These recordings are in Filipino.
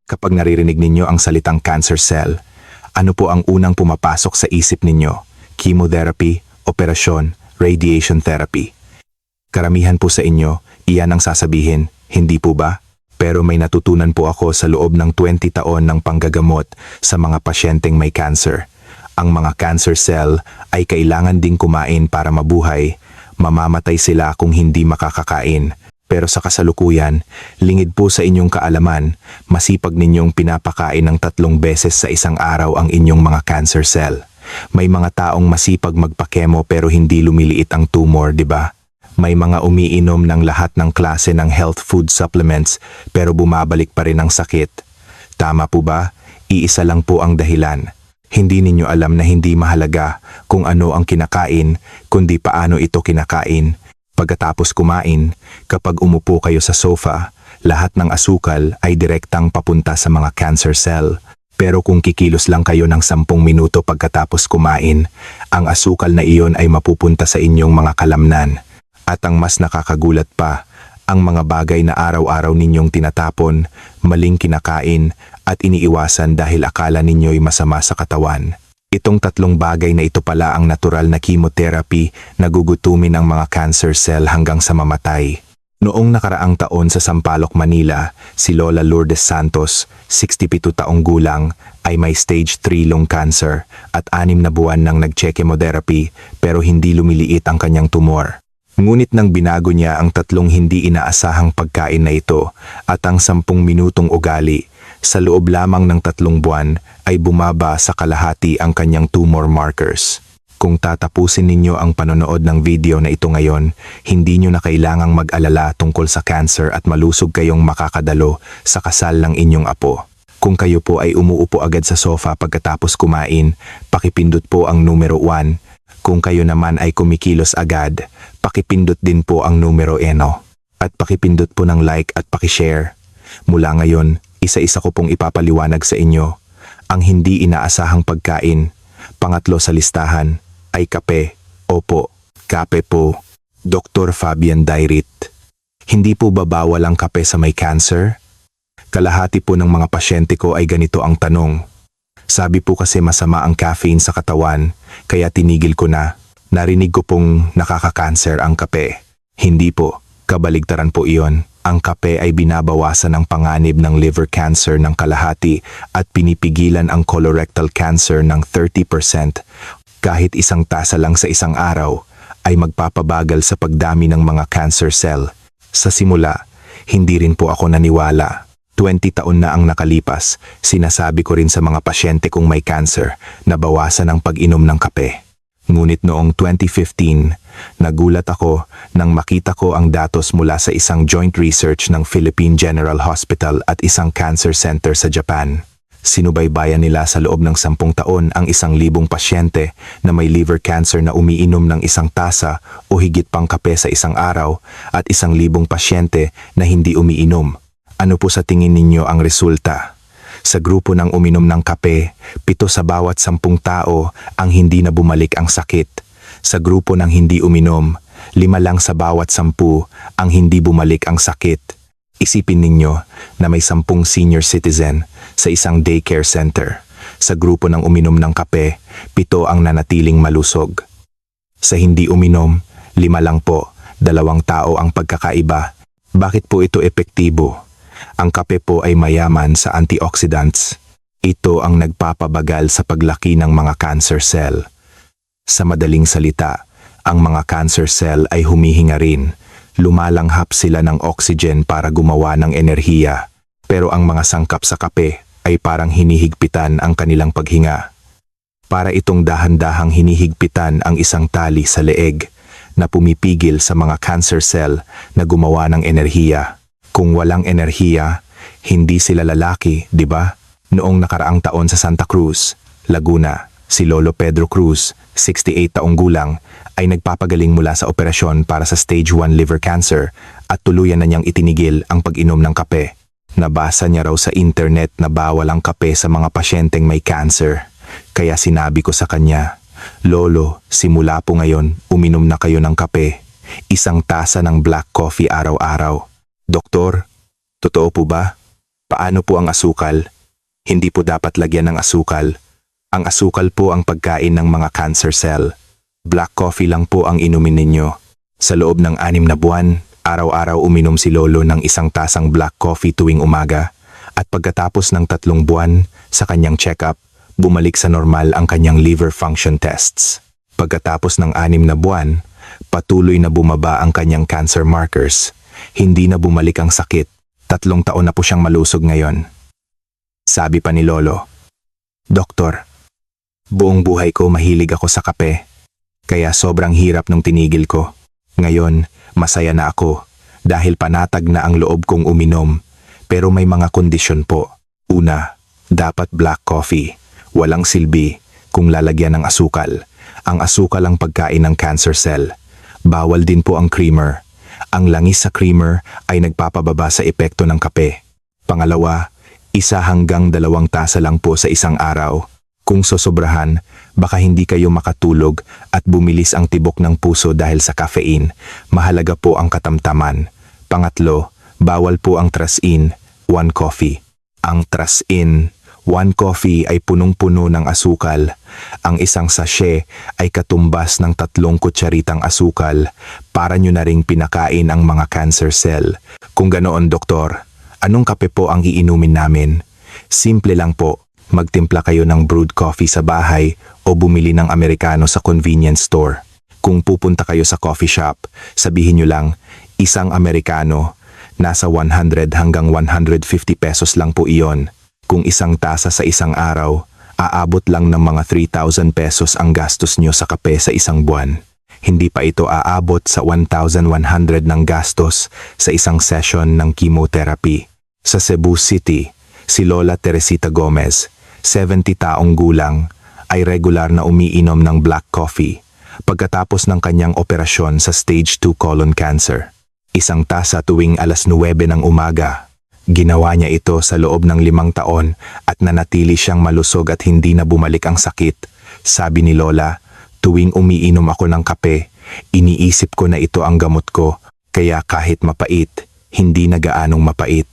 Kapag naririnig ninyo ang salitang cancer cell, ano po ang unang pumapasok sa isip ninyo? Chemotherapy, operasyon, radiation therapy. Karamihan po sa inyo, iyan ang sasabihin, hindi po ba? Pero may natutunan po ako sa loob ng 20 taon ng panggagamot sa mga pasyenteng may cancer. Ang mga cancer cell ay kailangan ding kumain para mabuhay. Mamamatay sila kung hindi makakakain. Pero sa kasalukuyan, lingid po sa inyong kaalaman, masipag ninyong pinapakain ng 3 beses sa isang araw ang inyong mga cancer cell. May mga taong masipag magpakemo pero hindi lumiliit ang tumor, di ba? May mga umiinom ng lahat ng klase ng health food supplements pero bumabalik pa rin ang sakit. Tama po ba? Iisa lang po ang dahilan. Hindi ninyo alam na hindi mahalaga kung ano ang kinakain, kundi paano ito kinakain. Pagkatapos kumain, kapag umupo kayo sa sofa, lahat ng asukal ay direktang papunta sa mga cancer cell. Pero kung kikilos lang kayo ng 10 minuto pagkatapos kumain, ang asukal na iyon ay mapupunta sa inyong mga kalamnan. At ang mas nakakagulat pa, ang mga bagay na araw-araw ninyong tinatapon, maling kinakain at iniiwasan dahil akala ninyo'y masama sa katawan. Itong 3 bagay na ito pala ang natural na chemotherapy na gugutumin ang mga cancer cell hanggang sa mamatay. Noong nakaraang taon sa Sampaloc, Manila, si Lola Lourdes Santos, 67 taong gulang, ay may stage 3 lung cancer at 6 na buwan nang nag-chemotherapy pero hindi lumiliit ang kanyang tumor. Ngunit nang binago niya ang 3 hindi inaasahang pagkain na ito at ang 10 minutong ugali, sa loob lamang ng 3 buwan ay bumaba sa kalahati ang kanyang tumor markers. Kung tatapusin ninyo ang panonood ng video na ito ngayon, hindi nyo na kailangang mag-alala tungkol sa cancer at malusog kayong makakadalo sa kasal ng inyong apo. Kung kayo po ay umuupo agad sa sofa pagkatapos kumain, pakipindot po ang numero 1. Kung kayo naman ay kumikilos agad, pakipindot din po ang numero 1. At pakipindot po ng like at pakishare. Mula ngayon, isa-isa ko pong ipapaliwanag sa inyo ang hindi inaasahang pagkain. Pangatlo sa listahan ay kape. Opo, kape po. Dr. Fabian Dairit. Hindi po ba bawal ang kape sa may cancer? Kalahati po ng mga pasyente ko ay ganito ang tanong. Sabi po kasi masama ang caffeine sa katawan, kaya tinigil ko na. Narinig ko pong nakaka-cancer ang kape. Hindi po, kabaligtaran po iyon. Ang kape ay binabawasan ang panganib ng liver cancer ng kalahati at pinipigilan ang colorectal cancer ng 30%. Kahit 1 tasa lang sa isang araw ay magpapabagal sa pagdami ng mga cancer cell. Sa simula, hindi rin po ako naniwala. 20 taon na ang nakalipas, sinasabi ko rin sa mga pasyente kong may cancer na bawasan ang pag-inom ng kape. Ngunit noong 2015, nagulat ako nang makita ko ang datos mula sa isang joint research ng Philippine General Hospital at isang cancer center sa Japan. Sinubaybayan nila sa loob ng 10 taon ang 1,000 pasyente na may liver cancer na umiinom ng 1 tasa o higit pang kape sa isang araw at 1,000 pasyente na hindi umiinom. Ano po sa tingin ninyo ang resulta? Sa grupo ng uminom ng kape, 7 sa bawat 10 tao ang hindi na bumalik ang sakit. Sa grupo ng hindi uminom, 5 lang sa bawat 10 ang hindi bumalik ang sakit. Isipin ninyo na may 10 senior citizen sa isang daycare center. Sa grupo ng uminom ng kape, 7 ang nanatiling malusog. Sa hindi uminom, 5 lang po, 2 tao ang pagkakaiba. Bakit po ito epektibo? Ang kape po ay mayaman sa antioxidants. Ito ang nagpapabagal sa paglaki ng mga cancer cell. Sa madaling salita, ang mga cancer cell ay humihinga rin. Lumalanghap sila ng oxygen para gumawa ng enerhiya. Pero ang mga sangkap sa kape ay parang hinihigpitan ang kanilang paghinga. Para itong dahan-dahang hinihigpitan ang isang tali sa leeg na pumipigil sa mga cancer cell na gumawa ng enerhiya. Kung walang enerhiya, hindi sila lalaki, di ba? Noong nakaraang taon sa Santa Cruz, Laguna, si Lolo Pedro Cruz, 68 taong gulang, ay nagpapagaling mula sa operasyon para sa stage 1 liver cancer at tuluyan na niyang itinigil ang pag-inom ng kape. Nabasa niya raw sa internet na bawal ang kape sa mga pasyenteng may cancer. Kaya sinabi ko sa kanya, Lolo, simula po ngayon, uminom na kayo ng kape. 1 tasa ng black coffee araw-araw. Doktor, totoo po ba? Paano po ang asukal? Hindi po dapat lagyan ng asukal. Ang asukal po ang pagkain ng mga cancer cell. Black coffee lang po ang inumin ninyo. Sa loob ng 6 na buwan, araw-araw uminom si Lolo ng 1 tasang black coffee tuwing umaga. At pagkatapos ng 3 buwan, sa kanyang check-up, bumalik sa normal ang kanyang liver function tests. Pagkatapos ng 6 na buwan, patuloy na bumaba ang kanyang cancer markers. Hindi na bumalik ang sakit. 3 taon na po siyang malusog ngayon. Sabi pa ni Lolo, "Doktor, buong buhay ko mahilig ako sa kape, kaya sobrang hirap nung tinigil ko. Ngayon, masaya na ako dahil panatag na ang loob kong uminom, pero may mga kondisyon po. Una, dapat black coffee. Walang silbi kung lalagyan ng asukal. Ang asukal ang pagkain ng cancer cell. Bawal din po ang creamer. Ang langis sa creamer ay nagpapababa sa epekto ng kape. Pangalawa, 1 hanggang 2 tasa lang po sa isang araw. Kung sosobrahan, baka hindi kayo makatulog at bumilis ang tibok ng puso dahil sa caffeine. Mahalaga po ang katamtaman. Pangatlo, bawal po ang trasin, 1 coffee. Ang trasin, 1 coffee ay punong-puno ng asukal. Ang isang sachet ay katumbas ng 3 kutsaritang asukal. Para nyo na ring pinakain ang mga cancer cell. Kung ganoon, doktor, anong kape po ang iinumin namin? Simple lang po. Magtimpla kayo ng brewed coffee sa bahay o bumili ng Americano sa convenience store. Kung pupunta kayo sa coffee shop, sabihin nyo lang, 1 Americano, nasa 100 hanggang 150 pesos lang po iyon. Kung 1 tasa sa isang araw, aabot lang ng mga 3,000 pesos ang gastos nyo sa kape sa isang buwan. Hindi pa ito aabot sa 1,100 ng gastos sa isang session ng chemotherapy. Sa Cebu City, si Lola Teresita Gomez, 70 taong gulang, ay regular na umiinom ng black coffee pagkatapos ng kanyang operasyon sa stage 2 colon cancer. 1 tasa tuwing alas 9 ng umaga. Ginawa niya ito sa loob ng 5 taon at nanatili siyang malusog at hindi na bumalik ang sakit. Sabi ni Lola, tuwing umiinom ako ng kape, iniisip ko na ito ang gamot ko, kaya kahit mapait, hindi na gaanong mapait.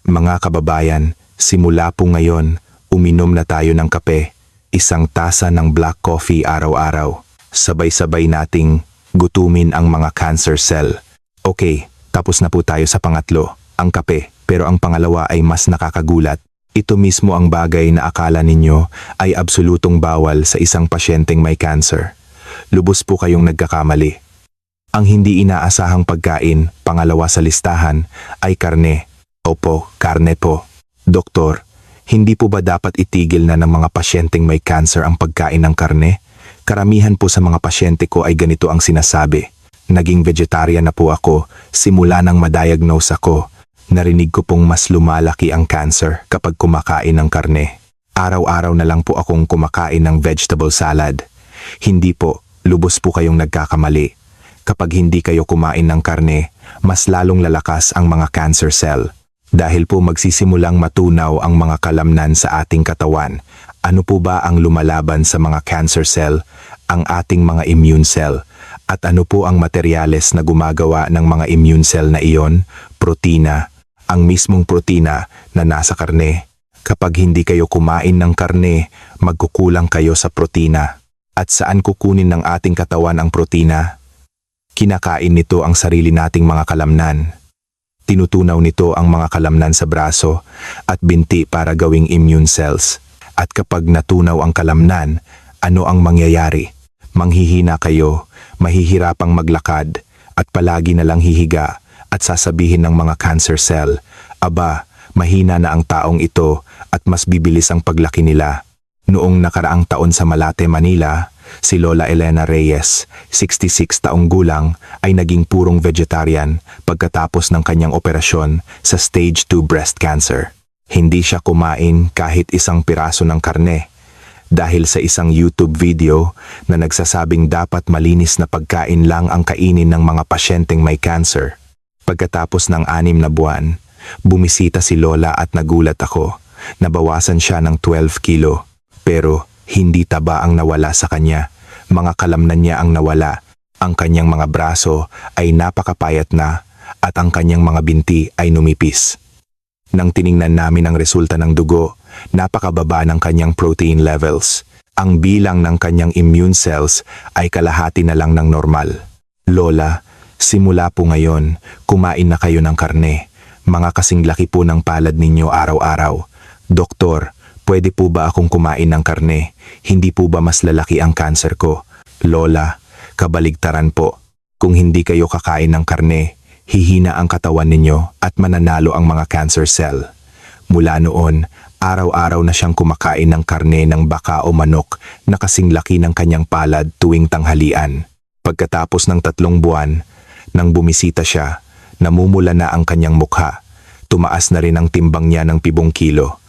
Mga kababayan, simula po ngayon, uminom na tayo ng kape, 1 tasa ng black coffee araw-araw. Sabay-sabay nating gutumin ang mga cancer cell. Okay, tapos na po tayo sa pangatlo, ang kape. Pero ang pangalawa ay mas nakakagulat. Ito mismo ang bagay na akala ninyo ay absolutong bawal sa isang pasyenteng may cancer. Lubos po kayong nagkakamali. Ang hindi inaasahang pagkain, pangalawa sa listahan, ay karne. Opo, karne po. Doktor, hindi po ba dapat itigil na ng mga pasyenteng may cancer ang pagkain ng karne? Karamihan po sa mga pasyente ko ay ganito ang sinasabi. Naging vegetarian na po ako simula nang madiagnose ako. Narinig ko pong mas lumalaki ang cancer kapag kumakain ng karne. Araw-araw na lang po akong kumakain ng vegetable salad. Hindi po, lubos po kayong nagkakamali. Kapag hindi kayo kumain ng karne, mas lalong lalakas ang mga cancer cell. Dahil po magsisimulang matunaw ang mga kalamnan sa ating katawan. Ano po ba ang lumalaban sa mga cancer cell? Ang ating mga immune cell. At ano po ang materyales na gumagawa ng mga immune cell na iyon? Protina. Ang mismong protina na nasa karne. Kapag hindi kayo kumain ng karne, magkukulang kayo sa protina. At saan kukunin ng ating katawan ang protina? Kinakain nito ang sarili nating mga kalamnan. Tinutunaw nito ang mga kalamnan sa braso at binti para gawing immune cells. At kapag natunaw ang kalamnan, ano ang mangyayari? Manghihina kayo, mahihirapang maglakad, at palagi na lang hihiga at sasabihin ng mga cancer cell, aba, mahina na ang taong ito at mas bibilis ang paglaki nila. Noong nakaraang taon sa Malate, Manila, si Lola Elena Reyes, 66 taong gulang, ay naging purong vegetarian pagkatapos ng kanyang operasyon sa stage 2 breast cancer. Hindi siya kumain kahit 1 piraso ng karne dahil sa isang YouTube video na nagsasabing dapat malinis na pagkain lang ang kainin ng mga pasyenteng may cancer. Pagkatapos ng 6 na buwan, bumisita si Lola at nagulat ako. Nabawasan siya ng 12 kilo. Pero hindi taba ang nawala sa kanya. Mga kalamnan niya ang nawala. Ang kanyang mga braso ay napakapayat na at ang kanyang mga binti ay numipis. Nang tiningnan namin ang resulta ng dugo, napakababa ng kanyang protein levels. Ang bilang ng kanyang immune cells ay kalahati na lang ng normal. Lola, simula po ngayon, kumain na kayo ng karne. Mga kasing laki po ng palad ninyo araw-araw. Doktor, pwede po ba akong kumain ng karne? Hindi po ba mas lalaki ang cancer ko? Lola, kabaligtaran po. Kung hindi kayo kakain ng karne, hihina ang katawan ninyo at mananalo ang mga cancer cell. Mula noon, araw-araw na siyang kumakain ng karne ng baka o manok na kasing laki ng kanyang palad tuwing tanghalian. Pagkatapos ng 3 buwan, nang bumisita siya, namumula na ang kanyang mukha. Tumaas na rin ang timbang niya ng 7 kilo.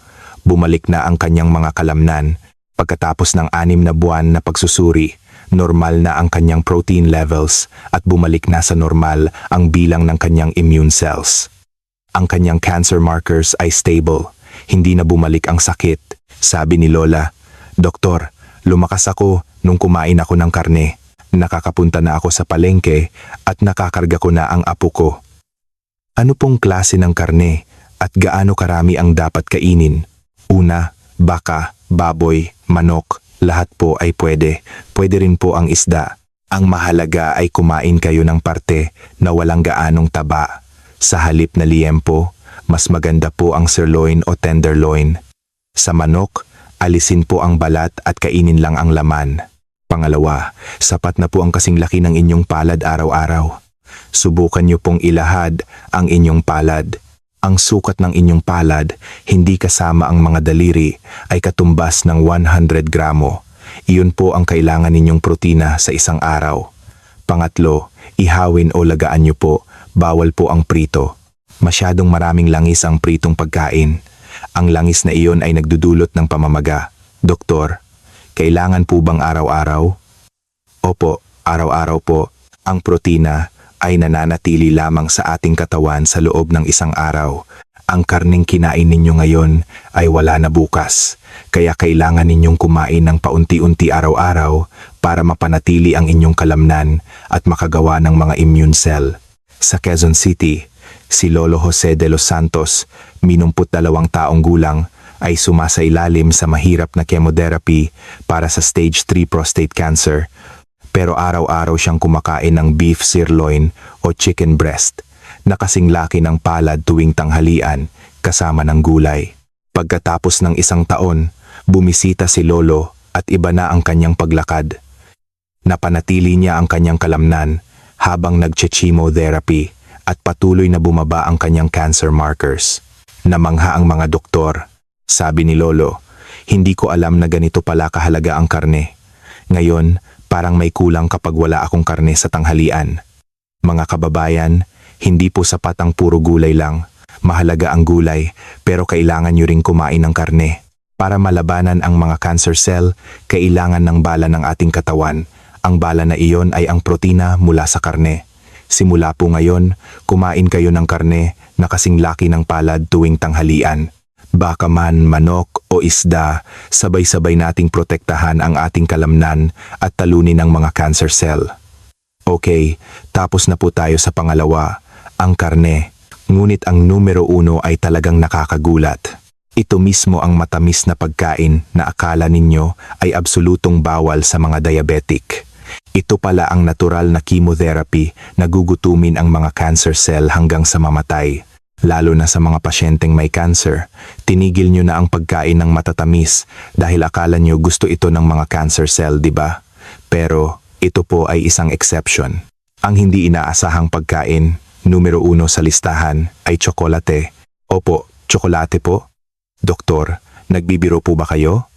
Bumalik na ang kanyang mga kalamnan. Pagkatapos ng 6 na buwan na pagsusuri, normal na ang kanyang protein levels at bumalik na sa normal ang bilang ng kanyang immune cells. Ang kanyang cancer markers ay stable, hindi na bumalik ang sakit. Sabi ni Lola, Doktor, lumakas ako nung kumain ako ng karne. Nakakapunta na ako sa palengke at nakakarga ko na ang apo ko. Ano pong klase ng karne at gaano karami ang dapat kainin? Una, baka, baboy, manok, lahat po ay pwede. Pwede rin po ang isda. Ang mahalaga ay kumain kayo ng parte na walang gaanong taba. Sa halip na liempo, mas maganda po ang sirloin o tenderloin. Sa manok, alisin po ang balat at kainin lang ang laman. Pangalawa, sapat na po ang kasing laki ng inyong palad araw-araw. Subukan niyo pong ilahad ang inyong palad. Ang sukat ng inyong palad, hindi kasama ang mga daliri, ay katumbas ng 100 gramo. Iyon po ang kailangan ninyong protina sa isang araw. Pangatlo, ihawin o lagaan niyo po, bawal po ang prito. Masyadong maraming langis ang pritong pagkain. Ang langis na iyon ay nagdudulot ng pamamaga. Doktor, kailangan po bang araw-araw? Opo, araw-araw po. Ang protina ay nananatili lamang sa ating katawan sa loob ng isang araw. Ang karneng kinain ninyo ngayon ay wala na bukas, kaya kailangan ninyong kumain ng paunti-unti araw-araw para mapanatili ang inyong kalamnan at makagawa ng mga immune cell. Sa Quezon City, si Lolo Jose de los Santos, 72 taong gulang, ay sumasailalim sa mahirap na chemotherapy para sa stage 3 prostate cancer. Pero araw-araw siyang kumakain ng beef sirloin o chicken breast na kasing laki ng palad tuwing tanghalian kasama ng gulay. Pagkatapos ng 1 taon, bumisita si Lolo at iba na ang kanyang paglakad. Napanatili niya ang kanyang kalamnan habang nag-chemotherapy at patuloy na bumaba ang kanyang cancer markers. Namangha ang mga doktor. Sabi ni Lolo, hindi ko alam na ganito pala kahalaga ang karne. Ngayon, parang may kulang kapag wala akong karne sa tanghalian. Mga kababayan, hindi po sapat ang puro gulay lang. Mahalaga ang gulay, pero kailangan nyo ring kumain ng karne. Para malabanan ang mga cancer cell, kailangan ng bala ng ating katawan. Ang bala na iyon ay ang protina mula sa karne. Simula po ngayon, kumain kayo ng karne na kasing laki ng palad tuwing tanghalian. Baka man, manok o isda, sabay-sabay nating protektahan ang ating kalamnan at talunin ang mga cancer cell. Okay, tapos na po tayo sa pangalawa, ang karne. Ngunit ang numero 1 ay talagang nakakagulat. Ito mismo ang matamis na pagkain na akala ninyo ay absolutong bawal sa mga diabetic. Ito pala ang natural na chemotherapy na gugutumin ang mga cancer cell hanggang sa mamatay. Lalo na sa mga pasyenteng may cancer, tinigil nyo na ang pagkain ng matatamis dahil akala nyo gusto ito ng mga cancer cell, di ba? Pero ito po ay isang exception. Ang hindi inaasahang pagkain, numero 1 sa listahan, ay tsokolate. Opo, tsokolate po. Doktor, nagbibiro po ba kayo?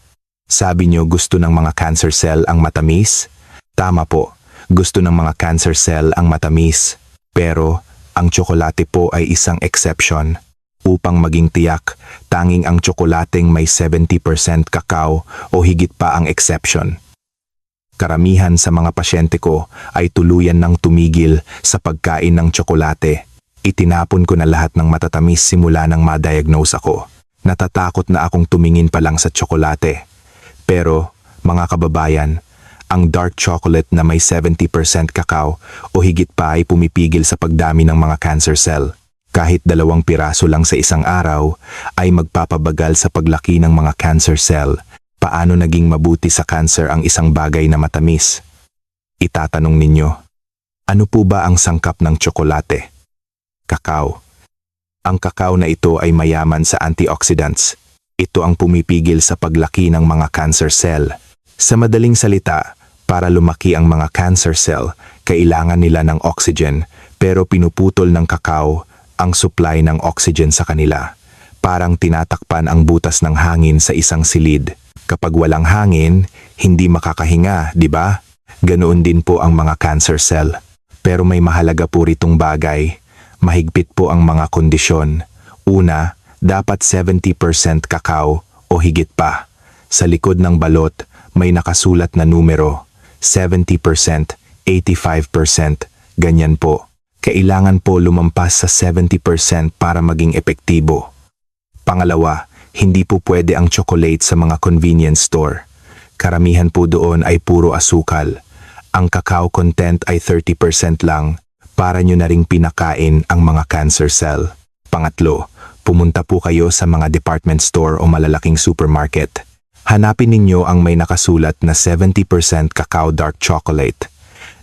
Sabi nyo gusto ng mga cancer cell ang matamis? Tama po, gusto ng mga cancer cell ang matamis. Pero ang tsokolate po ay isang exception. Upang maging tiyak, tanging ang tsokolateng may 70% kakao o higit pa ang exception. Karamihan sa mga pasyente ko ay tuluyan ng tumigil sa pagkain ng tsokolate. Itinapon ko na lahat ng matatamis simula nang ma-diagnose ako. Natatakot na akong tumingin pa lang sa tsokolate. Pero, mga kababayan, ang dark chocolate na may 70% kakao o higit pa ay pumipigil sa pagdami ng mga cancer cell. Kahit 2 piraso lang sa isang araw ay magpapabagal sa paglaki ng mga cancer cell. Paano naging mabuti sa cancer ang isang bagay na matamis? Itatanong ninyo, ano po ba ang sangkap ng tsokolate? Kakao. Ang kakao na ito ay mayaman sa antioxidants. Ito ang pumipigil sa paglaki ng mga cancer cell. Sa madaling salita, para lumaki ang mga cancer cell, kailangan nila ng oxygen, pero pinuputol ng kakao ang supply ng oxygen sa kanila. Parang tinatakpan ang butas ng hangin sa isang silid. Kapag walang hangin, hindi makakahinga, di ba? Ganoon din po ang mga cancer cell. Pero may mahalaga po ritong bagay. Mahigpit po ang mga kondisyon. Una, dapat 70% kakao o higit pa. Sa likod ng balot, may nakasulat na numero. 70%, 85%, ganyan po. Kailangan po lumampas sa 70% para maging epektibo. Pangalawa, hindi po pwede ang chocolate sa mga convenience store. Karamihan po doon ay puro asukal. Ang cacao content ay 30% lang para nyo na ring pinakain ang mga cancer cell. Pangatlo, pumunta po kayo sa mga department store o malalaking supermarket. Hanapin ninyo ang may nakasulat na 70% cacao dark chocolate.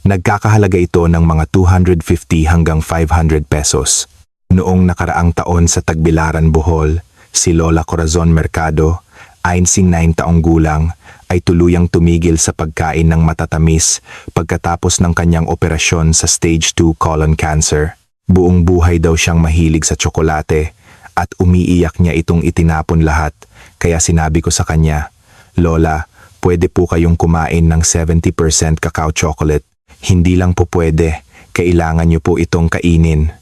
Nagkakahalaga ito ng mga 250 hanggang 500 pesos. Noong nakaraang taon sa Tagbilaran, Bohol, si Lola Corazon Mercado, 99 taong gulang, ay tuluyang tumigil sa pagkain ng matatamis pagkatapos ng kanyang operasyon sa stage 2 colon cancer. Buong buhay daw siyang mahilig sa tsokolate at umiiyak niya itong itinapon lahat, kaya sinabi ko sa kanya, Lola, pwede po kayong kumain ng 70% cacao chocolate. Hindi lang po pwede, kailangan niyo po itong kainin.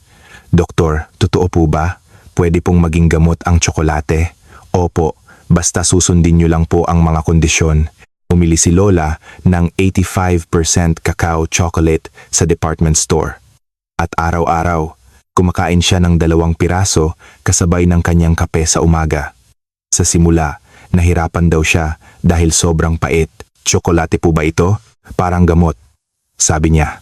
Doktor, totoo po ba? Pwede pong maging gamot ang tsokolate? Opo, basta susundin niyo lang po ang mga kondisyon. Umili si Lola ng 85% cacao chocolate sa department store. At araw-araw, kumakain siya ng 2 piraso kasabay ng kanyang kape sa umaga. Sa simula, nahirapan daw siya dahil sobrang pait. Tsokolate po ba ito? Parang gamot, sabi niya.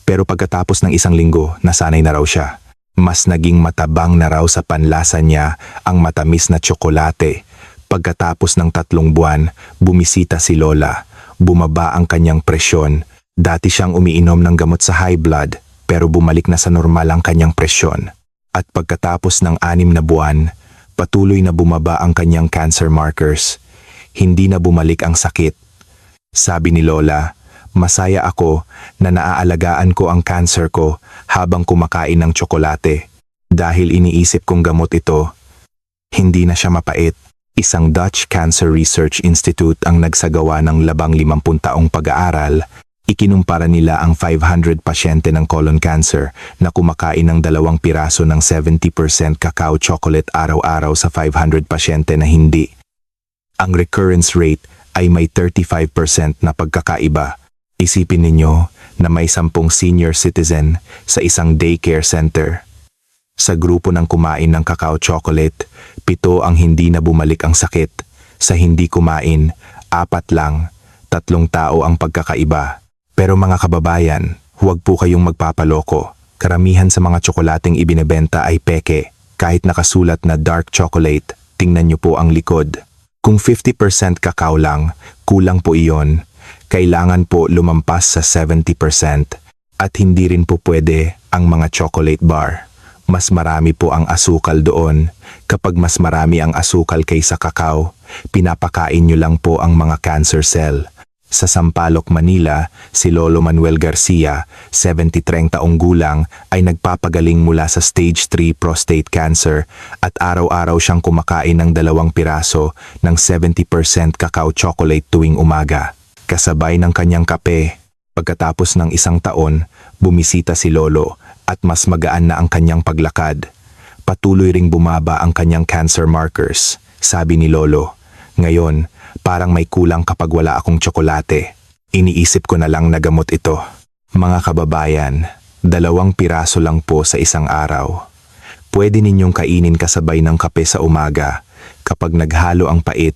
Pero pagkatapos ng 1 linggo, nasanay na raw siya. Mas naging matabang na raw sa panlasa niya ang matamis na tsokolate. Pagkatapos ng 3 buwan, bumisita si Lola. Bumaba ang kanyang presyon. Dati siyang umiinom ng gamot sa high blood, pero bumalik na sa normal ang kanyang presyon. At pagkatapos ng 6 na buwan, patuloy na bumaba ang kanyang cancer markers. Hindi na bumalik ang sakit. Sabi ni Lola, masaya ako na naaalagaan ko ang cancer ko habang kumakain ng tsokolate. Dahil iniisip kong gamot ito, hindi na siya mapait. Isang Dutch Cancer Research Institute ang nagsagawa ng 50 taong pag-aaral. Ikinumpara nila ang 500 pasyente ng colon cancer na kumakain ng 2 piraso ng 70% cacao chocolate araw-araw sa 500 pasyente na hindi. Ang recurrence rate ay may 35% na pagkakaiba. Isipin ninyo na may 10 senior citizen sa isang daycare center. Sa grupo ng kumain ng cacao chocolate, 7 ang hindi na bumalik ang sakit. Sa hindi kumain, 4 lang, 3 tao ang pagkakaiba. Pero mga kababayan, huwag po kayong magpapaloko. Karamihan sa mga tsokolateng ibinebenta ay peke. Kahit nakasulat na dark chocolate, tingnan niyo po ang likod. Kung 50% cacao lang, kulang po iyon. Kailangan po lumampas sa 70% at hindi rin po pwede ang mga chocolate bar. Mas marami po ang asukal doon. Kapag mas marami ang asukal kaysa kakao, pinapakain nyo lang po ang mga cancer cell. Sa Sampaloc, Manila, si Lolo Manuel Garcia, 73 taong gulang, ay nagpapagaling mula sa stage 3 prostate cancer at araw-araw siyang kumakain ng 2 piraso ng 70% cacao chocolate tuwing umaga. Kasabay ng kanyang kape. Pagkatapos ng 1 taon, bumisita si Lolo at mas magaan na ang kanyang paglakad. Patuloy ring bumaba ang kanyang cancer markers, sabi ni Lolo. Ngayon, parang may kulang kapag wala akong tsokolate. Iniisip ko na lang na gamot ito. Mga kababayan, 2 piraso lang po sa isang araw. Pwede ninyong kainin kasabay ng kape sa umaga. Kapag naghalo ang pait,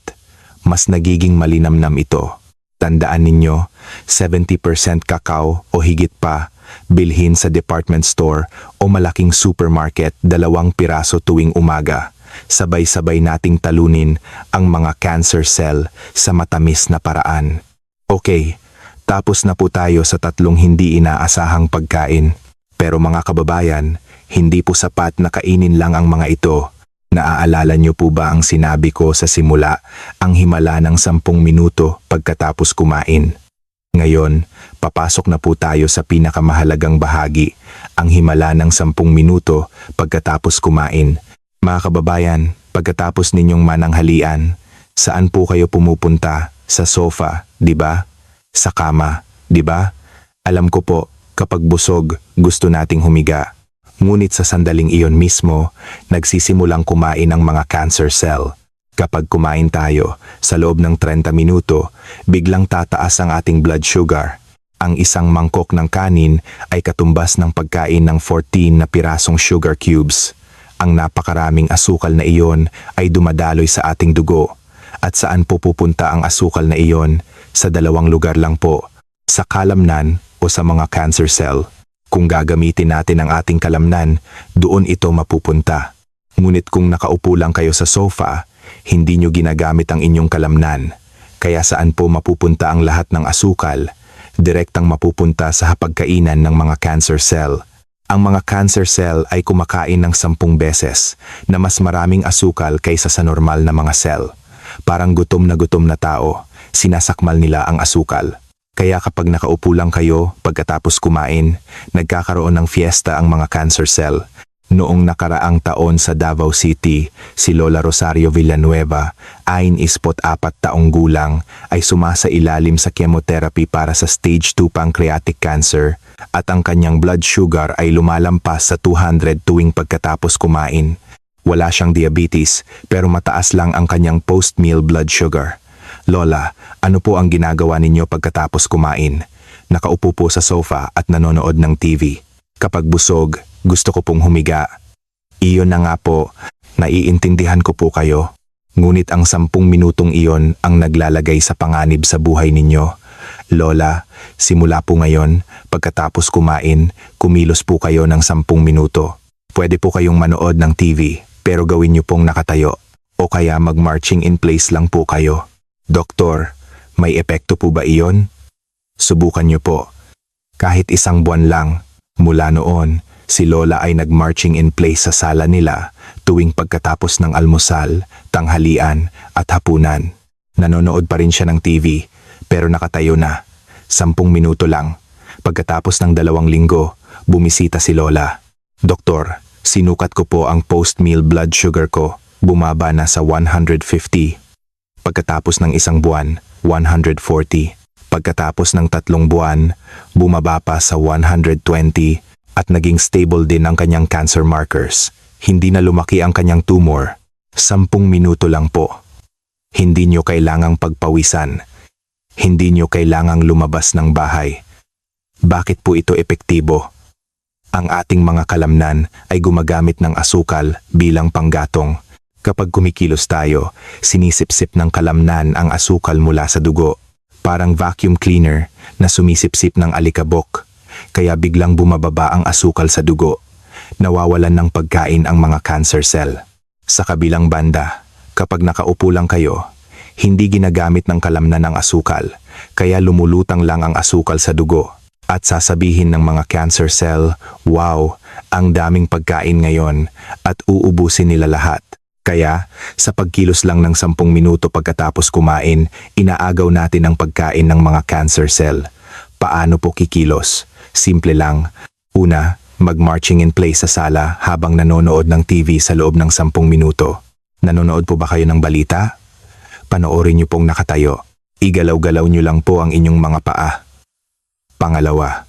mas nagiging malinamnam ito. Tandaan ninyo, 70% cacao o higit pa bilhin sa department store o malaking supermarket 2 piraso tuwing umaga. Sabay-sabay nating talunin ang mga cancer cell sa matamis na paraan. Okay, tapos na po tayo sa 3 hindi inaasahang pagkain. Pero mga kababayan, hindi po sapat na kainin lang ang mga ito. Naaalala niyo po ba ang sinabi ko sa simula, ang himala ng 10 minuto pagkatapos kumain? Ngayon, papasok na po tayo sa pinakamahalagang bahagi, ang himala ng 10 minuto pagkatapos kumain. Mga kababayan, pagkatapos ninyong mananghalian, saan po kayo pumupunta? Sa sofa, di ba? Sa kama, di ba? Alam ko po, kapag busog, gusto nating humiga. Ngunit sa sandaling iyon mismo, nagsisimulang kumain ang mga cancer cell. Kapag kumain tayo, sa loob ng 30 minuto, biglang tataas ang ating blood sugar. Ang isang mangkok ng kanin ay katumbas ng pagkain ng 14 na pirasong sugar cubes. Ang napakaraming asukal na iyon ay dumadaloy sa ating dugo. At saan po pupunta ang asukal na iyon? Sa 2 lugar lang po, sa kalamnan o sa mga cancer cell. Kung gagamitin natin ang ating kalamnan, doon ito mapupunta. Ngunit kung nakaupo lang kayo sa sofa, hindi nyo ginagamit ang inyong kalamnan. Kaya saan po mapupunta ang lahat ng asukal? Direktang mapupunta sa hapagkainan ng mga cancer cell. Ang mga cancer cell ay kumakain ng 10 beses na mas maraming asukal kaysa sa normal na mga cell. Parang gutom na tao, sinasakmal nila ang asukal. Kaya kapag nakaupo lang kayo pagkatapos kumain, nagkakaroon ng fiesta ang mga cancer cell. Noong nakaraang taon sa Davao City, si Lola Rosario Villanueva, 64 taong gulang, ay sumasailalim sa chemotherapy para sa stage 2 pancreatic cancer at ang kanyang blood sugar ay lumalampas sa 200 tuwing pagkatapos kumain. Wala siyang diabetes pero mataas lang ang kanyang post-meal blood sugar. Lola, ano po ang ginagawa ninyo pagkatapos kumain? Nakaupo po sa sofa at nanonood ng TV. Kapag busog, gusto ko pong humiga. Iyon na nga po, naiintindihan ko po kayo. Ngunit ang 10 minutong iyon ang naglalagay sa panganib sa buhay ninyo. Lola, simula po ngayon, pagkatapos kumain, kumilos po kayo ng 10 minuto. Pwede po kayong manood ng TV, pero gawin niyo pong nakatayo. O kaya mag-marching in place lang po kayo. Doktor, may epekto po ba iyon? Subukan niyo po. Kahit 1 buwan lang, mula noon, si Lola ay nag-marching in place sa sala nila tuwing pagkatapos ng almusal, tanghalian at hapunan. Nanonood pa rin siya ng TV, pero nakatayo na. 10 minuto lang. Pagkatapos ng 2 linggo, bumisita si Lola. Doktor, sinukat ko po ang post-meal blood sugar ko. Bumaba na sa 150. Pagkatapos ng 1 buwan, 140. Pagkatapos ng 3 buwan, bumaba pa sa 120 at naging stable din ang kanyang cancer markers. Hindi na lumaki ang kanyang tumor. 10 minuto lang po. Hindi nyo kailangang pagpawisan. Hindi nyo kailangang lumabas ng bahay. Bakit po ito epektibo? Ang ating mga kalamnan ay gumagamit ng asukal bilang panggatong. Kapag kumikilos tayo, sinisipsip ng kalamnan ang asukal mula sa dugo. Parang vacuum cleaner na sumisipsip ng alikabok. Kaya biglang bumababa ang asukal sa dugo. Nawawalan ng pagkain ang mga cancer cell. Sa kabilang banda, kapag nakaupo lang kayo, hindi ginagamit ng kalamnan ang asukal, kaya lumulutang lang ang asukal sa dugo. At sasabihin ng mga cancer cell, wow, ang daming pagkain ngayon at uubusin nila lahat. Kaya, sa pagkilos lang ng 10 minuto pagkatapos kumain, inaagaw natin ang pagkain ng mga cancer cell. Paano po kikilos? Simple lang. Una, mag-marching in place sa sala habang nanonood ng TV sa loob ng 10 minuto. Nanonood po ba kayo ng balita? Panoorin niyo pong nakatayo. Igalaw-galaw niyo lang po ang inyong mga paa. Pangalawa,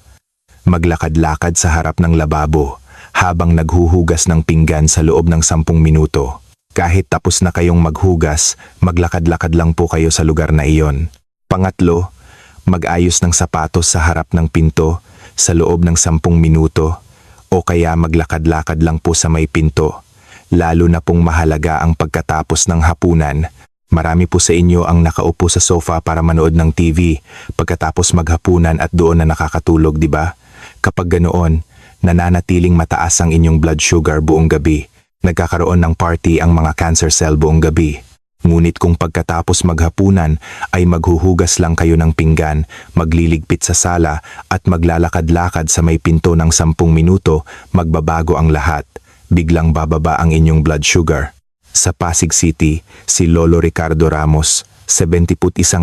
maglakad-lakad sa harap ng lababo habang naghuhugas ng pinggan sa loob ng 10 minuto. Kahit tapos na kayong maghugas, maglakad-lakad lang po kayo sa lugar na iyon. Pangatlo, mag-ayos ng sapatos sa harap ng pinto sa loob ng 10 minuto o kaya maglakad-lakad lang po sa may pinto. Lalo na pong mahalaga ang pagkatapos ng hapunan. Marami po sa inyo ang nakaupo sa sofa para manood ng TV pagkatapos maghapunan at doon na nakakatulog, di ba? Kapag ganoon, nananatiling mataas ang inyong blood sugar buong gabi. Nagkakaroon ng party ang mga cancer cell buong gabi. Ngunit kung pagkatapos maghapunan ay maghuhugas lang kayo ng pinggan, magliligpit sa sala at maglalakad-lakad sa may pinto ng 10 minuto, magbabago ang lahat. Biglang bababa ang inyong blood sugar. Sa Pasig City, si Lolo Ricardo Ramos, 71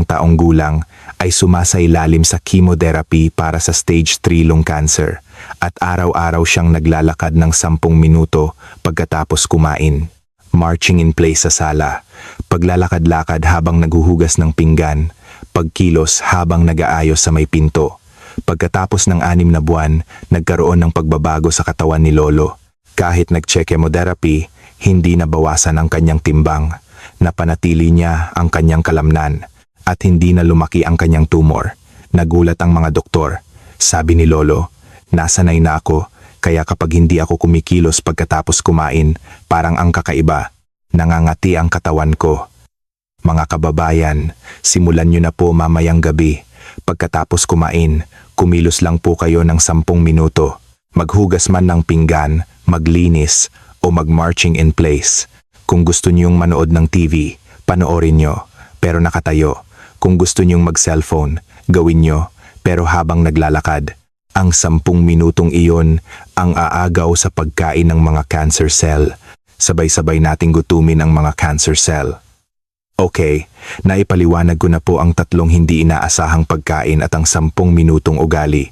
taong gulang, ay sumasailalim sa chemotherapy para sa stage 3 lung cancer at araw-araw siyang naglalakad ng 10 minuto pagkatapos kumain. Marching in place sa sala, paglalakad-lakad habang naghuhugas ng pinggan, pagkilos habang nag-aayos sa may pinto. Pagkatapos ng 6 na buwan, nagkaroon ng pagbabago sa katawan ni Lolo. Kahit nag-check chemotherapy, hindi nabawasan ang kanyang timbang. Napanatili niya ang kanyang kalamnan at hindi na lumaki ang kanyang tumor. Nagulat ang mga doktor. Sabi ni Lolo, nasanay na ako. Kaya kapag hindi ako kumikilos pagkatapos kumain, parang ang kakaiba, nangangati ang katawan ko. Mga kababayan, simulan nyo na po mamayang gabi. Pagkatapos kumain, kumilos lang po kayo ng 10 minuto. Maghugas man ng pinggan, maglinis, o mag-marching in place. Kung gusto nyong manood ng TV, panoorin nyo, pero nakatayo. Kung gusto nyong mag-cellphone, gawin nyo, pero habang naglalakad. Ang 10 minutong iyon ang aagaw sa pagkain ng mga cancer cell. Sabay-sabay nating gutumin ang mga cancer cell. Okay, naipaliwanag ko na po ang 3 hindi inaasahang pagkain at ang 10 minutong ugali.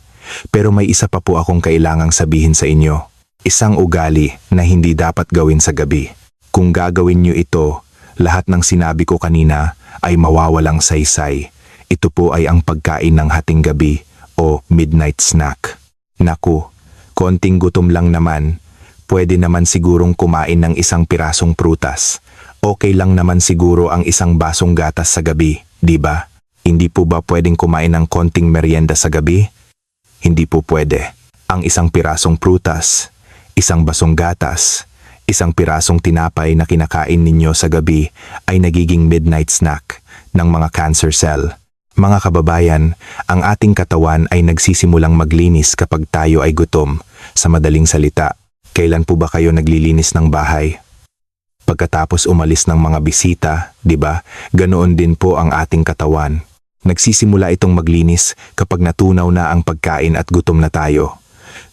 Pero may isa pa po akong kailangang sabihin sa inyo. Isang ugali na hindi dapat gawin sa gabi. Kung gagawin nyo ito, lahat ng sinabi ko kanina ay mawawalang saysay. Ito po ay ang pagkain ng hating gabi o midnight snack. Naku, konting gutom lang naman. Pwede naman sigurong kumain ng 1 pirasong prutas. Okay lang naman siguro ang 1 basong gatas sa gabi, di ba? Hindi po ba pwedeng kumain ng konting merienda sa gabi? Hindi po pwede. Ang 1 pirasong prutas, 1 basong gatas, 1 pirasong tinapay na kinakain ninyo sa gabi ay nagiging midnight snack ng mga cancer cell. Mga kababayan, ang ating katawan ay nagsisimulang maglinis kapag tayo ay gutom. Sa madaling salita, kailan po ba kayo naglilinis ng bahay? Pagkatapos umalis ng mga bisita, di ba? Ganoon din po ang ating katawan. Nagsisimula itong maglinis kapag natunaw na ang pagkain at gutom na tayo.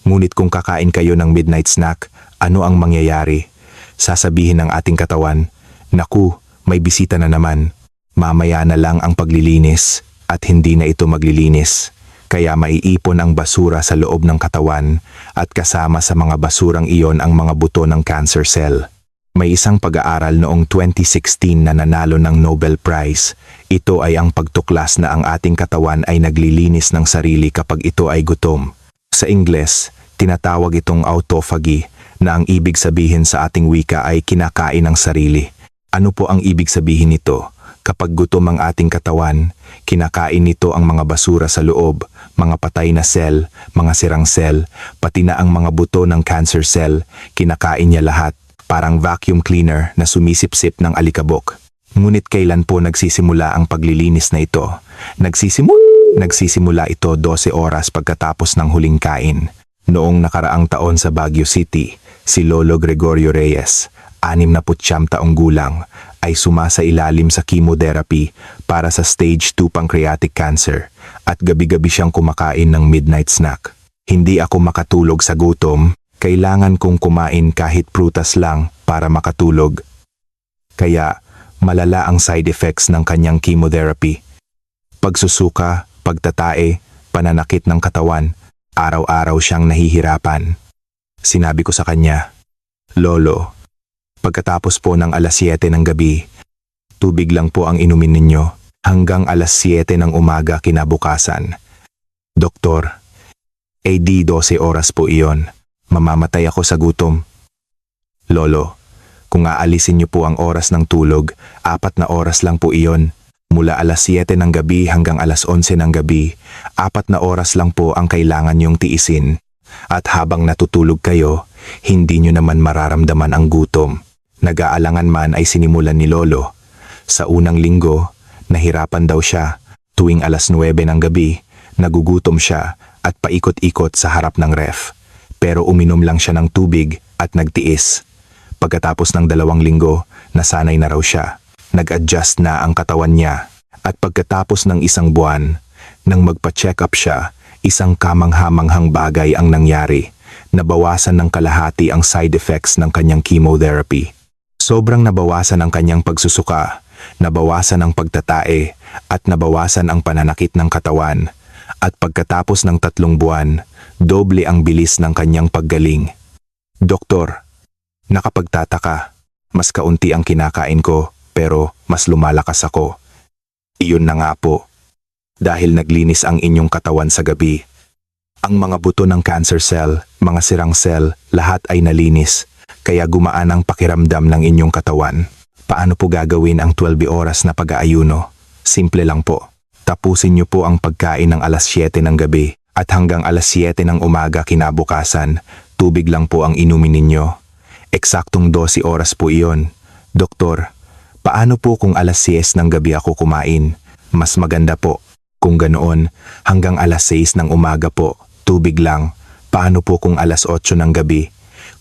Ngunit kung kakain kayo ng midnight snack, ano ang mangyayari? Sasabihin ng ating katawan, naku, may bisita na naman. Mamaya na lang ang paglilinis. At hindi na ito maglilinis. Kaya maiipon ang basura sa loob ng katawan at kasama sa mga basurang iyon ang mga buto ng cancer cell. May isang pag-aaral noong 2016 na nanalo ng Nobel Prize. Ito ay ang pagtuklas na ang ating katawan ay naglilinis ng sarili kapag ito ay gutom. Sa Ingles, tinatawag itong autophagy na ang ibig sabihin sa ating wika ay kinakain ng sarili. Ano po ang ibig sabihin nito? Kapag gutom ang ating katawan, kinakain nito ang mga basura sa loob, mga patay na cell, mga sirang cell, pati na ang mga buto ng cancer cell, kinakain niya lahat, parang vacuum cleaner na sumisipsip ng alikabok. Ngunit kailan po nagsisimula ang paglilinis na ito? Nagsisimula ito 12 oras pagkatapos ng huling kain. Noong nakaraang taon sa Baguio City, si Lolo Gregorio Reyes, 69 taong gulang, ay sumasailalim sa chemotherapy para sa stage 2 pancreatic cancer at gabi-gabi siyang kumakain ng midnight snack. Hindi ako makatulog sa gutom, kailangan kong kumain kahit prutas lang para makatulog. Kaya malala ang side effects ng kanyang chemotherapy. Pagsusuka, pagtatae, pananakit ng katawan, araw-araw siyang nahihirapan. Sinabi ko sa kanya, Lolo, pagkatapos po ng alas 7 ng gabi, tubig lang po ang inumin ninyo hanggang alas 7 ng umaga kinabukasan. Doktor, di 12 oras po iyon. Mamamatay ako sa gutom. Lolo, kung aalisin niyo po ang oras ng tulog, 4 na oras lang po iyon. Mula alas 7 ng gabi hanggang alas 11 ng gabi, 4 na oras lang po ang kailangan niyong tiisin. At habang natutulog kayo, hindi niyo naman mararamdaman ang gutom. Nag-aalangan man ay sinimulan ni Lolo. Sa unang linggo, nahirapan daw siya. Tuwing alas 9 ng gabi, nagugutom siya at paikot-ikot sa harap ng ref. Pero uminom lang siya ng tubig at nagtiis. Pagkatapos ng 2 linggo, nasanay na raw siya. Nag-adjust na ang katawan niya. At pagkatapos ng 1 buwan, nang magpa-check up siya, isang kamanghamanghang bagay ang nangyari. Nabawasan ng kalahati ang side effects ng kanyang chemotherapy. Sobrang nabawasan ang kanyang pagsusuka, nabawasan ang pagtatae, at nabawasan ang pananakit ng katawan. At pagkatapos ng 3 buwan, doble ang bilis ng kanyang paggaling. Doktor, nakapagtataka. Mas kaunti ang kinakain ko, pero mas lumalakas ako. Iyon na nga po. Dahil naglinis ang inyong katawan sa gabi. Ang mga buto ng cancer cell, mga sirang cell, lahat ay nalinis. Kaya gumaan ang pakiramdam ng inyong katawan. Paano po gagawin ang 12 oras na pag-aayuno? Simple lang po. Tapusin niyo po ang pagkain ng alas 7 ng gabi at hanggang alas 7 ng umaga kinabukasan, tubig lang po ang inumin ninyo. Eksaktong 12 oras po iyon. Doktor, paano po kung alas 6 ng gabi ako kumain? Mas maganda po. Kung ganoon, hanggang alas 6 ng umaga po, tubig lang. Paano po kung alas 8 ng gabi?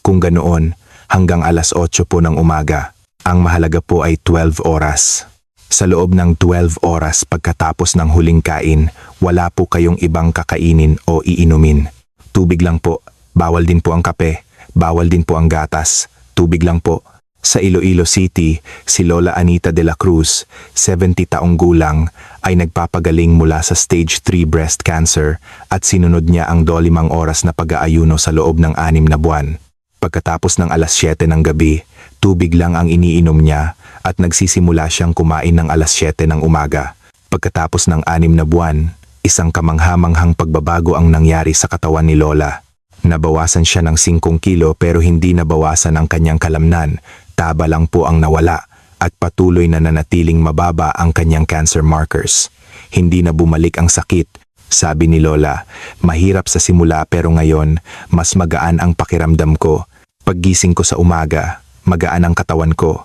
Kung ganoon, hanggang alas 8 po ng umaga. Ang mahalaga po ay 12 oras. Sa loob ng 12 oras pagkatapos ng huling kain, wala po kayong ibang kakainin o iinumin. Tubig lang po. Bawal din po ang kape. Bawal din po ang gatas. Tubig lang po. Sa Iloilo City, si Lola Anita de la Cruz, 70 taong gulang, ay nagpapagaling mula sa stage 3 breast cancer at sinunod niya ang 12 oras na pag-aayuno sa loob ng 6 na buwan. Pagkatapos ng alas 7 ng gabi, tubig lang ang iniinom niya at nagsisimula siyang kumain ng alas 7 ng umaga. Pagkatapos ng 6 na buwan, isang kamanghamanghang pagbabago ang nangyari sa katawan ni Lola. Nabawasan siya ng 5 kilo pero hindi nabawasan ang kanyang kalamnan. Taba lang po ang nawala at patuloy na nanatiling mababa ang kanyang cancer markers. Hindi na bumalik ang sakit. Sabi ni Lola, mahirap sa simula pero ngayon, mas magaan ang pakiramdam ko. Paggising ko sa umaga, magaan ang katawan ko.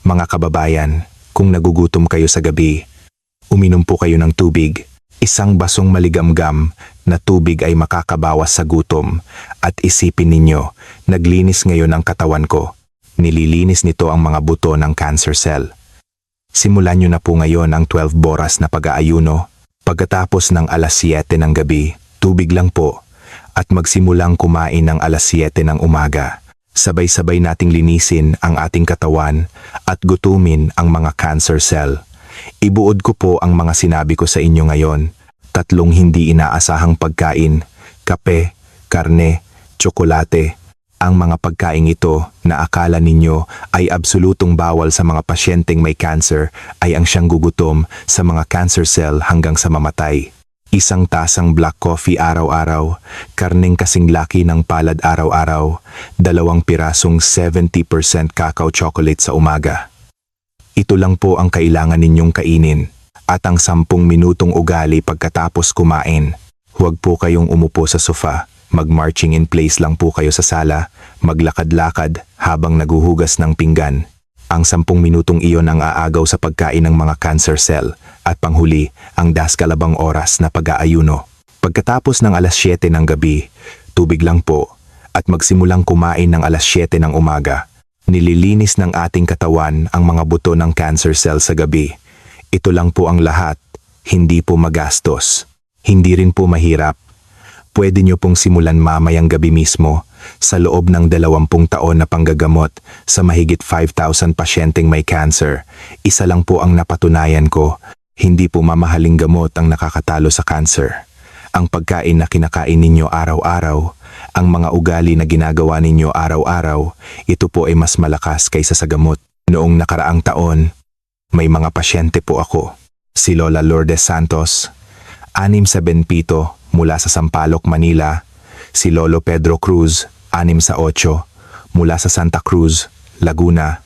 Mga kababayan, kung nagugutom kayo sa gabi, uminom po kayo ng tubig. Isang basong maligamgam na tubig ay makakabawas sa gutom at isipin ninyo, naglinis ngayon ang katawan ko. Nililinis nito ang mga buto ng cancer cell. Simulan nyo na po ngayon ang 12 oras na pag-aayuno. Pagkatapos ng alas 7 ng gabi, tubig lang po at magsimulang kumain ng alas 7 ng umaga. Sabay-sabay nating linisin ang ating katawan at gutumin ang mga cancer cell. Ibuod ko po ang mga sinabi ko sa inyo ngayon. 3 hindi inaasahang pagkain, kape, karne, tsokolate. Ang mga pagkain ito na akala ninyo ay absolutong bawal sa mga pasyenteng may cancer ay ang siyang gugutom sa mga cancer cell hanggang sa mamatay. 1 tasang black coffee araw-araw, karneng kasing laki ng palad araw-araw, 2 pirasong 70% cacao chocolate sa umaga. Ito lang po ang kailangan ninyong kainin at ang 10 minutong ugali pagkatapos kumain. Huwag po kayong umupo sa sofa. Mag-marching in place lang po kayo sa sala, maglakad-lakad habang naguhugas ng pinggan. Ang 10 minutong iyon ang aagaw sa pagkain ng mga cancer cell at panghuli ang 10 oras na pag-aayuno. Pagkatapos ng alas 7 ng gabi, tubig lang po at magsimulang kumain ng alas 7 ng umaga. Nililinis ng ating katawan ang mga buto ng cancer cell sa gabi. Ito lang po ang lahat, hindi po magastos, hindi rin po mahirap. Pwede nyo pong simulan mamayang gabi mismo sa loob ng 20 taon na panggagamot sa mahigit 5,000 pasyenteng may cancer. Isa lang po ang napatunayan ko, hindi po mamahaling gamot ang nakakatalo sa cancer. Ang pagkain na kinakain ninyo araw-araw, ang mga ugali na ginagawa ninyo araw-araw, ito po ay mas malakas kaysa sa gamot. Noong nakaraang taon, may mga pasyente po ako. Si Lola Lourdes Santos, 6 sa Benpito, mula sa Sampaloc, Manila. Si Lolo Pedro Cruz, 6 sa 8, mula sa Santa Cruz, Laguna.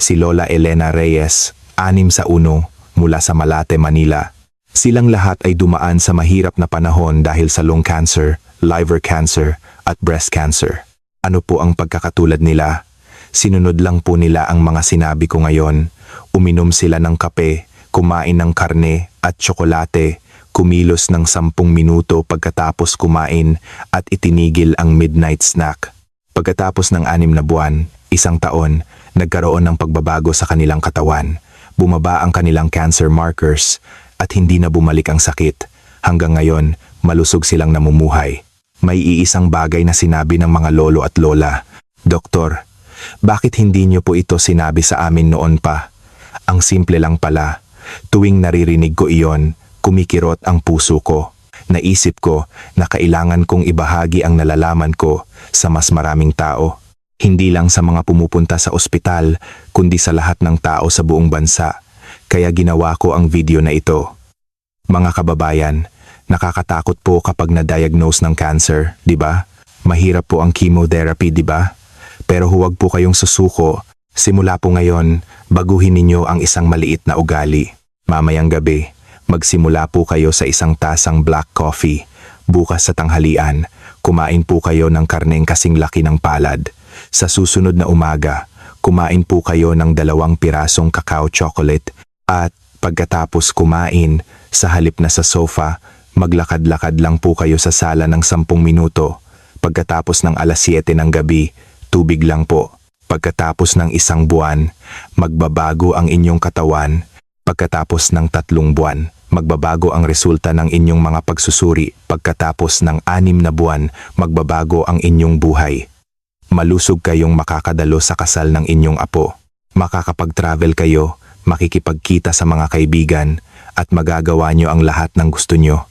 Si Lola Elena Reyes, 6 sa 1, mula sa Malate, Manila. Silang lahat ay dumaan sa mahirap na panahon dahil sa lung cancer, liver cancer, at breast cancer. Ano po ang pagkakatulad nila? Sinunod lang po nila ang mga sinabi ko ngayon. Uminom sila ng kape, kumain ng karne at tsokolate, kumilos ng 10 minuto pagkatapos kumain at itinigil ang midnight snack. Pagkatapos ng 6 na buwan, 1 taon, nagkaroon ng pagbabago sa kanilang katawan. Bumaba ang kanilang cancer markers at hindi na bumalik ang sakit. Hanggang ngayon, malusog silang namumuhay. May iisang bagay na sinabi ng mga lolo at lola. Doktor, bakit hindi niyo po ito sinabi sa amin noon pa? Ang simple lang pala. Tuwing naririnig ko iyon, kumikirot ang puso ko. Naisip ko na kailangan kong ibahagi ang nalalaman ko sa mas maraming tao. Hindi lang sa mga pumupunta sa ospital, kundi sa lahat ng tao sa buong bansa. Kaya ginawa ko ang video na ito. Mga kababayan, nakakatakot po kapag na-diagnose ng cancer, di ba? Mahirap po ang chemotherapy, di ba? Pero huwag po kayong susuko. Simula po ngayon, baguhin ninyo ang isang maliit na ugali. Mamayang gabi, magsimula po kayo sa isang tasang black coffee. Bukas sa tanghalian, kumain po kayo ng karneng kasing laki ng palad. Sa susunod na umaga, kumain po kayo ng 2 pirasong cacao chocolate at pagkatapos kumain, sa halip na sa sofa, maglakad-lakad lang po kayo sa sala ng 10 minuto. Pagkatapos ng 7:00 ng gabi, tubig lang po. Pagkatapos ng 1 buwan, magbabago ang inyong katawan. Pagkatapos ng 3 buwan, magbabago ang resulta ng inyong mga pagsusuri. Pagkatapos ng 6 na buwan, magbabago ang inyong buhay. Malusog kayong makakadalo sa kasal ng inyong apo. Makakapag-travel kayo, makikipagkita sa mga kaibigan, at magagawa nyo ang lahat ng gusto nyo.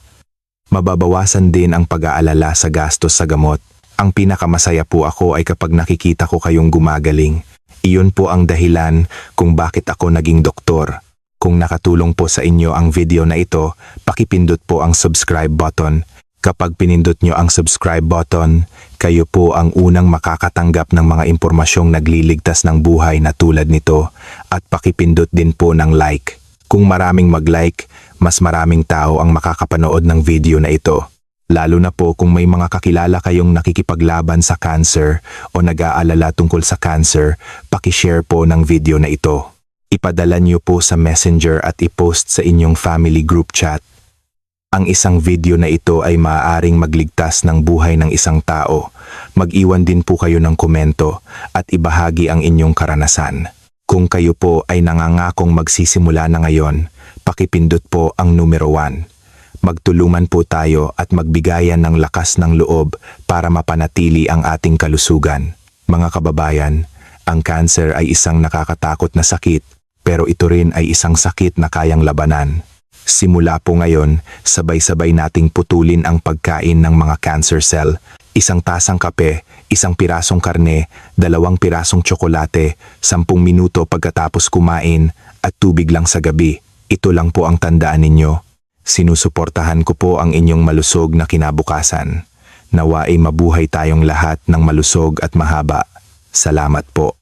Mababawasan din ang pag-aalala sa gastos sa gamot. Ang pinakamasaya po ako ay kapag nakikita ko kayong gumagaling. Iyon po ang dahilan kung bakit ako naging doktor. Kung nakatulong po sa inyo ang video na ito, pakipindot po ang subscribe button. Kapag pinindot nyo ang subscribe button, kayo po ang unang makakatanggap ng mga impormasyong nagliligtas ng buhay na tulad nito at pakipindot din po ng like. Kung maraming mag-like, mas maraming tao ang makakapanood ng video na ito. Lalo na po kung may mga kakilala kayong nakikipaglaban sa cancer o nag-aalala tungkol sa cancer, pakishare po ng video na ito. Ipadala nyo po sa Messenger at i-post sa inyong family group chat. Ang isang video na ito ay maaaring magligtas ng buhay ng isang tao. Mag-iwan din po kayo ng komento at ibahagi ang inyong karanasan. Kung kayo po ay nangangakong magsisimula na ngayon, pakipindot po ang numero 1. Magtulungan po tayo at magbigayan ng lakas ng loob para mapanatili ang ating kalusugan. Mga kababayan, ang cancer ay isang nakakatakot na sakit, pero ito rin ay isang sakit na kayang labanan. Simula po ngayon, sabay-sabay nating putulin ang pagkain ng mga cancer cell. 1 tasang kape, 1 pirasong karne, 2 pirasong tsokolate, 10 minuto pagkatapos kumain, at tubig lang sa gabi. Ito lang po ang tandaan ninyo. Sinusuportahan ko po ang inyong malusog na kinabukasan. Nawa ay mabuhay tayong lahat ng malusog at mahaba. Salamat po.